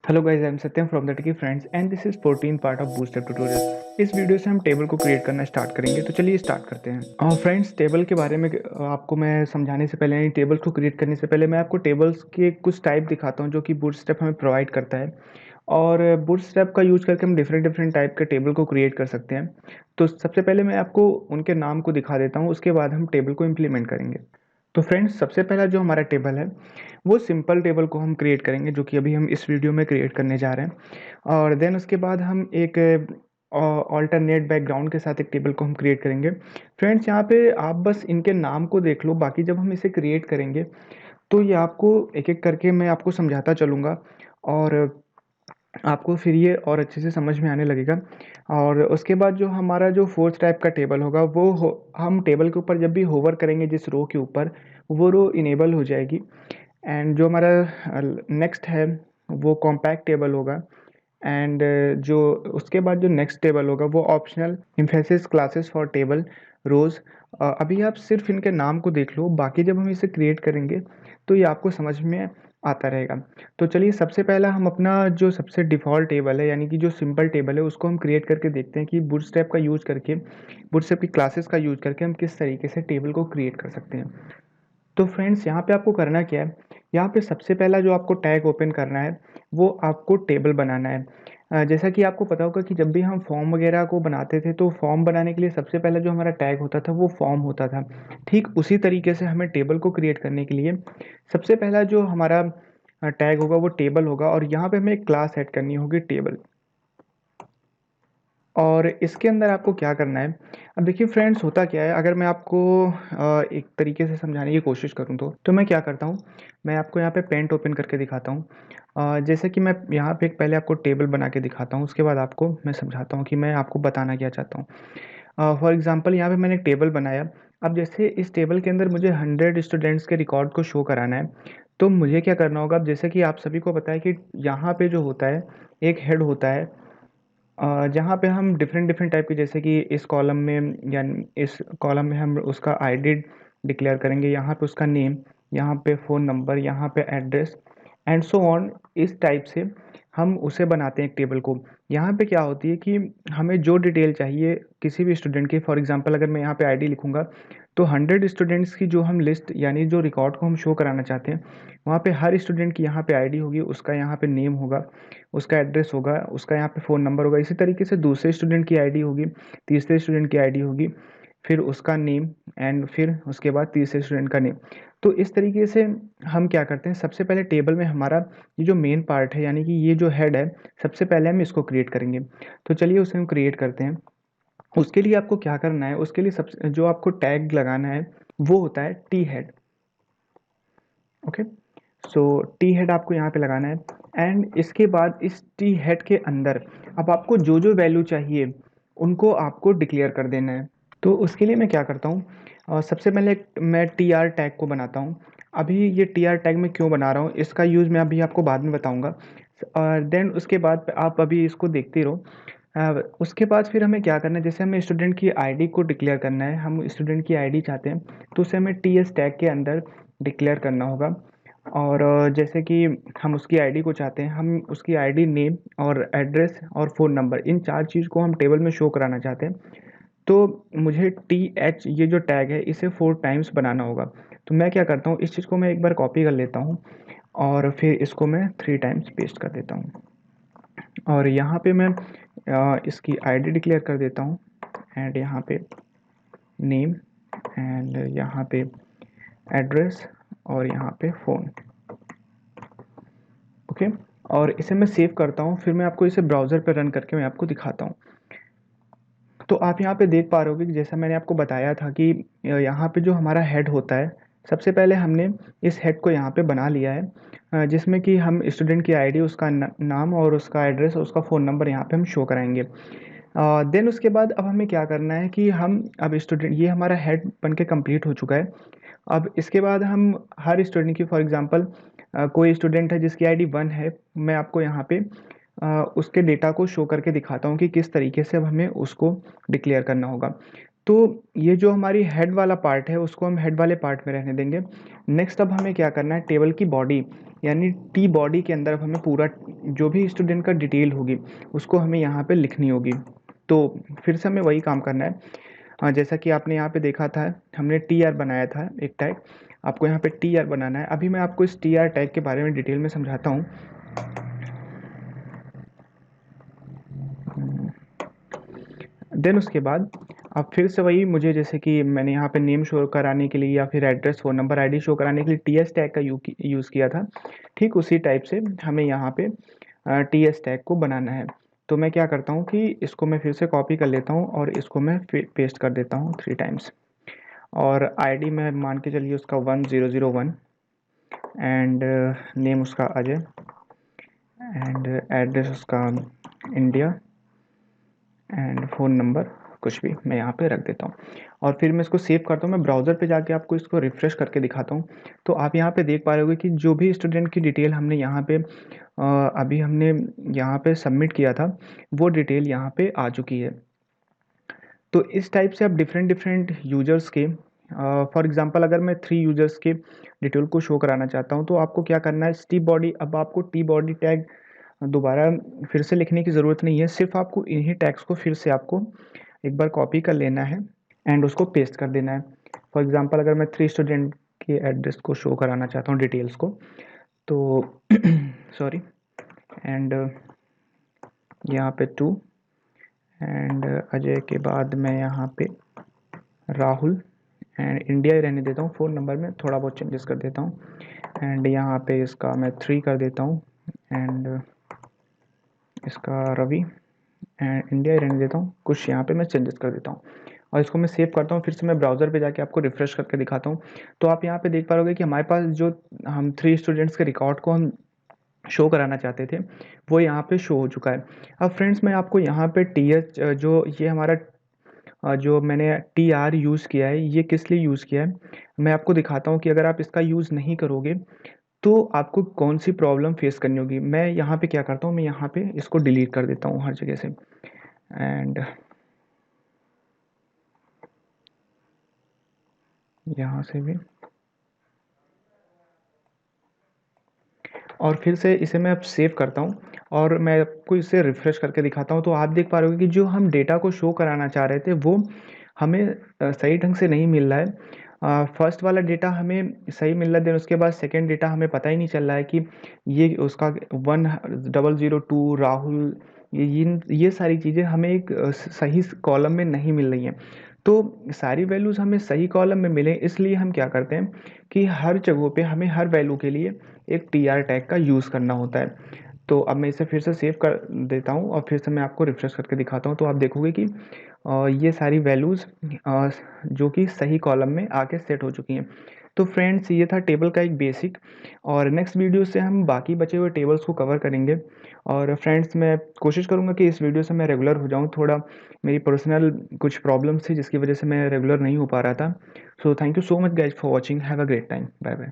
Hello guys, I am Satyam from the Techie Friends and this is 14 part of Bootstrap tutorial. इस video से हम table को create करना start करेंगे। तो चलिए स्टार्ट करते हैं। और फ्रेंड्स, टेबल के बारे में आपको मैं समझाने से पहले, यानी टेबल को क्रिएट करने से पहले, मैं आपको टेबल्स के कुछ टाइप दिखाता हूं जो कि बूटस्ट्रैप हमें प्रोवाइड करता है। और बूटस्ट्रैप का यूज करके हम डिफरेंट डिफरेंट टाइप के टेबल को क्रिएट कर सकते हैं। तो सबसे पहले मैं आपको उनके नाम को दिखा देता हूँ, उसके बाद हम टेबल को इम्प्लीमेंट करेंगे। तो फ्रेंड्स, सबसे पहला जो हमारा टेबल है वो सिंपल टेबल को हम क्रिएट करेंगे, जो कि अभी हम इस वीडियो में क्रिएट करने जा रहे हैं। और देन उसके बाद हम एक ऑल्टरनेट बैकग्राउंड के साथ एक टेबल को हम क्रिएट करेंगे। फ्रेंड्स, यहाँ पे आप बस इनके नाम को देख लो, बाकी जब हम इसे क्रिएट करेंगे तो ये आपको एक एक करके मैं आपको समझाता चलूँगा, और आपको फिर ये और अच्छे से समझ में आने लगेगा। और उसके बाद जो हमारा जो फोर्थ टाइप का टेबल होगा वो हम टेबल के ऊपर जब भी होवर करेंगे जिस रो के ऊपर, वो रो इनेबल हो जाएगी। एंड जो हमारा नेक्स्ट है वो कॉम्पैक्ट टेबल होगा। एंड जो उसके बाद जो नेक्स्ट टेबल होगा वो optional emphasis classes for table rows. अभी आप सिर्फ इनके नाम को देख लो, बाकी जब हम इसे क्रिएट करेंगे तो ये आपको समझ में आता रहेगा। तो चलिए, सबसे पहला हम अपना जो सबसे डिफ़ॉल्ट टेबल है, यानी कि जो सिंपल टेबल है, उसको हम क्रिएट करके देखते हैं कि बूटस्ट्रैप का यूज़ करके, बूटस्ट्रैप की क्लासेस का यूज़ करके हम किस तरीके से टेबल को क्रिएट कर सकते हैं। तो फ्रेंड्स, यहाँ पे आपको करना क्या है, यहाँ पे सबसे पहला जो आपको टैग ओपन करना है वो आपको टेबल बनाना है। जैसा कि आपको पता होगा कि जब भी हम फॉर्म वगैरह को बनाते थे तो फॉर्म बनाने के लिए सबसे पहला जो हमारा टैग होता था वो फॉर्म होता था। ठीक उसी तरीके से हमें टेबल को क्रिएट करने के लिए सबसे पहला जो हमारा टैग होगा वो टेबल होगा, और यहाँ पे हमें एक क्लास ऐड करनी होगी टेबल। और इसके अंदर आपको क्या करना है, अब देखिए फ्रेंड्स, होता क्या है, अगर मैं आपको एक तरीके से समझाने की कोशिश करूं तो मैं क्या करता हूं, मैं आपको यहाँ पे पेंट ओपन करके दिखाता हूं। जैसे कि मैं यहाँ पे एक पहले आपको टेबल बना के दिखाता हूं, उसके बाद आपको मैं समझाता हूं कि मैं आपको बताना क्या चाहता हूं। फॉर एग्जांपल, यहाँ पे मैंने एक टेबल बनाया। अब जैसे इस टेबल के अंदर मुझे 100 स्टूडेंट्स के रिकॉर्ड को शो कराना है, तो मुझे क्या करना होगा। अब जैसे कि आप सभी को पता है कि यहाँ पे जो होता है, एक हेड होता है, जहाँ पे हम डिफरेंट डिफरेंट टाइप के, जैसे कि इस कॉलम में या इस कॉलम में हम उसका आईडी डिक्लेयर करेंगे, यहाँ पे उसका नेम, यहाँ पे फ़ोन नंबर, यहाँ पे एड्रेस एंड सो ऑन। इस टाइप से हम उसे बनाते हैं एक टेबल को। यहाँ पे क्या होती है कि हमें जो डिटेल चाहिए किसी भी स्टूडेंट की, फॉर एग्जांपल अगर मैं यहाँ पे आईडी लिखूँगा तो 100 स्टूडेंट्स की जो हम लिस्ट, यानी जो रिकॉर्ड को हम शो कराना चाहते हैं, वहाँ पे हर स्टूडेंट की यहाँ पे आईडी होगी, उसका यहाँ पे नेम होगा, उसका एड्रेस होगा, उसका यहाँ पे फ़ोन नंबर होगा। इसी तरीके से दूसरे स्टूडेंट की आईडी होगी, तीसरे स्टूडेंट की आईडी होगी, फिर उसका नेम, एंड फिर उसके बाद तीसरे स्टूडेंट का नेम। तो इस तरीके से हम क्या करते हैं, सबसे पहले टेबल में हमारा ये जो मेन पार्ट है, यानी कि ये जो हेड है, सबसे पहले हम इसको क्रिएट करेंगे। तो चलिए उसे हम क्रिएट करते हैं। उसके लिए आपको क्या करना है, उसके लिए सबसे जो आपको टैग लगाना है वो होता है T head. Okay, so T head आपको यहाँ पे लगाना है। एंड इसके बाद इस टी हेड के अंदर अब आपको जो जो वैल्यू चाहिए उनको आपको डिक्लेयर कर देना है। तो उसके लिए मैं क्या करता हूँ, सबसे पहले मैं टी आर टैग को बनाता हूँ। अभी ये टी आर टैग मैं क्यों बना रहा हूँ, इसका यूज़ मैं अभी आपको बाद में बताऊँगा। और देन उसके बाद आप अभी इसको देखते रहो। उसके बाद फिर हमें क्या करना है, जैसे हमें स्टूडेंट की आईडी को डिक्लेयर करना है, हम स्टूडेंट की आईडी चाहते हैं, तो उसे हमें टी एस टैग के अंदर डिक्लेयर करना होगा। और जैसे कि हम उसकी आईडी को चाहते हैं, हम उसकी आईडी, नेम और एड्रेस और फ़ोन नंबर, इन चार चीज़ को हम टेबल में शो कराना चाहते हैं। तो मुझे टी एच ये जो टैग है इसे 4 टाइम्स बनाना होगा। तो मैं क्या करता हूँ, इस चीज़ को मैं एक बार कॉपी कर लेता हूँ और फिर इसको मैं 3 टाइम्स पेस्ट कर देता हूँ। और यहाँ पे मैं इसकी आईडी डिक्लेयर कर देता हूँ, एंड यहाँ पे नेम, एंड यहाँ पे एड्रेस, और यहाँ पे फ़ोन। ओके, और इसे मैं सेव करता हूँ, फिर मैं आपको इसे ब्राउज़र पे रन करके मैं आपको दिखाता हूँ। तो आप यहाँ पे देख पा रहे होगे कि जैसा मैंने आपको बताया था कि यहाँ पे जो हमारा हेड होता है, सबसे पहले हमने इस हेड को यहाँ पे बना लिया है, जिसमें कि हम स्टूडेंट की आईडी, उसका नाम और उसका एड्रेस और उसका फ़ोन नंबर यहाँ पे हम शो कराएंगे। देन उसके बाद अब हमें क्या करना है कि हम अब स्टूडेंट, ये हमारा हेड बन के कम्प्लीट हो चुका है। अब इसके बाद हम हर स्टूडेंट की, फॉर एग्जांपल कोई स्टूडेंट है जिसकी आईडी 1 है, मैं आपको यहाँ पे उसके डेटा को शो करके दिखाता हूँ कि किस तरीके से अब हमें उसको डिक्लेयर करना होगा। तो ये जो हमारी हेड वाला पार्ट है उसको हम हेड वाले पार्ट में रहने देंगे। नेक्स्ट अब हमें क्या करना है, टेबल की बॉडी यानी टी बॉडी के अंदर अब हमें पूरा जो भी स्टूडेंट का डिटेल होगी उसको हमें यहाँ पे लिखनी होगी। तो फिर से हमें वही काम करना है। जैसा कि आपने यहाँ पे देखा था, हमने टी आर बनाया था एक टैग, आपको यहाँ पे टी आर बनाना है। अभी मैं आपको इस टी आर टैग के बारे में डिटेल में समझाता हूँ। देन उसके बाद अब फिर से वही, मुझे जैसे कि मैंने यहाँ पे नेम शो कराने के लिए या फिर address, phone number, ID show कराने के लिए टी एस टैग का यूज़ किया था, ठीक उसी टाइप से हमें यहाँ पे टी एस टैग को बनाना है। तो मैं क्या करता हूँ कि इसको मैं फिर से कॉपी कर लेता हूँ और इसको मैं पेस्ट कर देता हूँ 3 टाइम्स। और आईडी में मान के चलिए उसका 1001 एंड नेम उसका अजय एंड एड्रेस उसका इंडिया एंड फ़ोन नंबर कुछ भी मैं यहाँ पे रख देता हूँ। और फिर मैं इसको सेव करता हूँ। मैं ब्राउज़र पे जाके आपको इसको रिफ़्रेश करके दिखाता हूँ। तो आप यहाँ पे देख पा रहे होगे कि जो भी स्टूडेंट की डिटेल हमने यहाँ पे अभी हमने यहाँ पे सबमिट किया था, वो डिटेल यहाँ पे आ चुकी है। तो इस टाइप से आप डिफरेंट यूज़र्स के फॉर एग्ज़ाम्पल अगर मैं 3 यूज़र्स के डिटेल को शो कराना चाहता हूँ, तो आपको क्या करना है, टी बॉडी, अब आपको टी बॉडी टैग दोबारा फिर से लिखने की ज़रूरत नहीं है, सिर्फ आपको इन्हीं टैग्स को फिर से आपको एक बार कॉपी कर लेना है एंड उसको पेस्ट कर देना है। फॉर एग्ज़ाम्पल अगर मैं 3 स्टूडेंट के एड्रेस को शो कराना चाहता हूँ डिटेल्स को, तो सॉरी, एंड यहाँ पे 2 एंड अजय के बाद मैं यहाँ पे राहुल एंड इंडिया ही रहने देता हूँ। फ़ोन नंबर में थोड़ा बहुत चेंजेस कर देता हूँ एंड यहाँ पे इसका मैं 3 कर देता हूँ एंड इसका रवि एंड इंडिया ही रहने देता हूँ। कुछ यहाँ पे मैं चेंजेस कर देता हूँ और इसको मैं सेव करता हूँ। फिर से मैं ब्राउज़र पे जाके आपको रिफ़्रेश करके दिखाता हूँ। तो आप यहाँ पे देख पा रहे कि हमारे पास जो हम 3 स्टूडेंट्स के रिकॉर्ड को हम शो कराना चाहते थे, वो यहाँ पे शो हो चुका है। अब फ्रेंड्स मैं आपको यहाँ पे टीएच जो ये हमारा जो मैंने टी आर यूज़ किया है, ये किस लिए यूज़ किया है, मैं आपको दिखाता हूँ कि अगर आप इसका यूज़ नहीं करोगे तो आपको कौन सी प्रॉब्लम फेस करनी होगी। मैं यहाँ पे क्या करता हूँ, मैं यहाँ पे इसको डिलीट कर देता हूँ हर जगह से एंड यहाँ से भी, और फिर से इसे मैं अब सेव करता हूँ और मैं आपको इसे रिफ़्रेश करके दिखाता हूँ। तो आप देख पा रहे हो कि जो हम डेटा को शो कराना चाह रहे थे वो हमें सही ढंग से नहीं मिल रहा है। फर्स्ट वाला डेटा हमें सही मिल रहा है, देन उसके बाद सेकंड डेटा हमें पता ही नहीं चल रहा है कि ये उसका 1002 राहुल, ये सारी चीज़ें हमें एक सही कॉलम में नहीं मिल रही हैं। तो सारी वैल्यूज़ हमें सही कॉलम में मिलें, इसलिए हम क्या करते हैं कि हर जगहों पे हमें हर वैल्यू के लिए एक टी आर टैग का यूज़ करना होता है। तो अब मैं इसे फिर से सेव कर देता हूँ और फिर से मैं आपको रिफ्रेश करके दिखाता हूँ। तो आप देखोगे कि ये सारी वैल्यूज़ जो कि सही कॉलम में आके सेट हो चुकी हैं। तो फ्रेंड्स ये था टेबल का एक बेसिक, और नेक्स्ट वीडियो से हम बाकी बचे हुए टेबल्स को कवर करेंगे। और फ्रेंड्स मैं कोशिश करूँगा कि इस वीडियो से मैं रेगुलर हो जाऊँ। थोड़ा मेरी पर्सनल कुछ प्रॉब्लम्स थी जिसकी वजह से मैं रेगुलर नहीं हो पा रहा था। So thank you so much guys for watching. Have a great time. Bye bye.